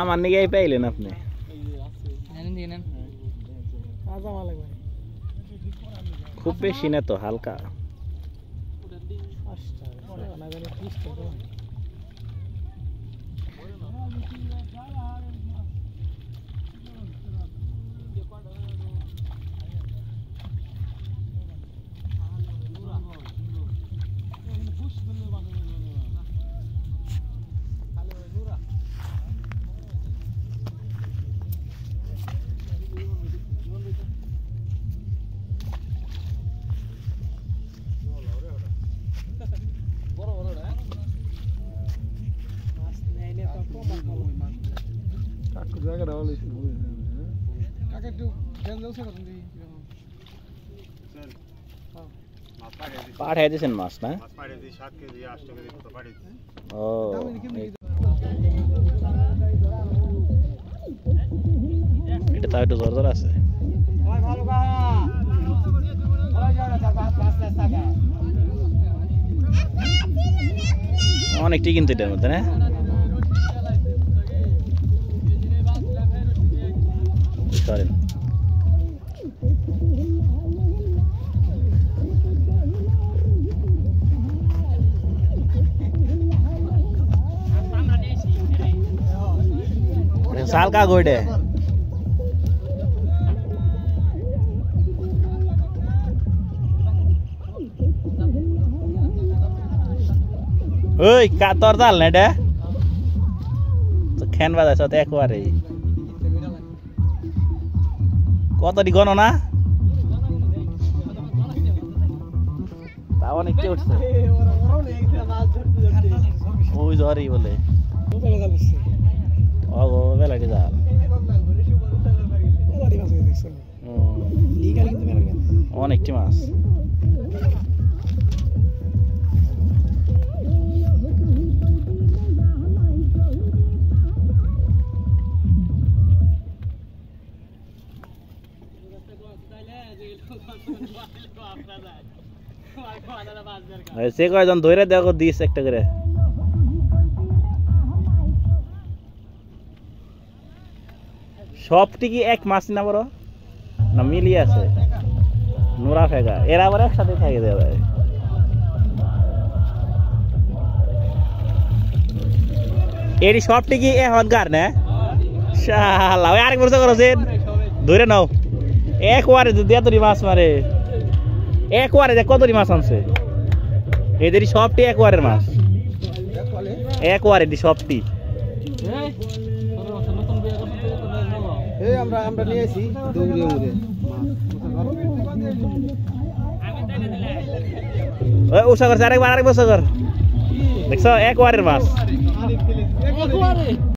আমার নিকে পাইলেন আপনি খুব বেশি না তো হালকা পাঠাই দিয়েছেন মাছ না ও এটা তো একটু জোর আছে অনেকটি কিন্তু এটার মধ্যে না সরেন साल का गोड है ओए का तोर दाल ने डे तो खेन बादा छ त एकबारे কত দি গনো না তাও অনেক কে উঠছে ওই জরি বলে ওগো বেলাটি জাল অনেকটি মাছ সে কয়জন ধরে দেখো দিস একটা করে সবটি কি এক মাছ না বড় না মিলিয়ে আছে নোরা ফেগা এরা আবার একসাথে থাকে দেওয়া যায় এরি সবটি কি এখন গার না শালা ওই আরেক বছর করেছেন ধরে নাও একবারে যদি এতটি মাছ মারে একবারে দেখ কতটি মাছ আনছে এদেরই সবটি একবারের মাছ একবারে সবটি আমরা নিয়েছি উষা করছে আরেক বছর দেখছো একবারের মাছ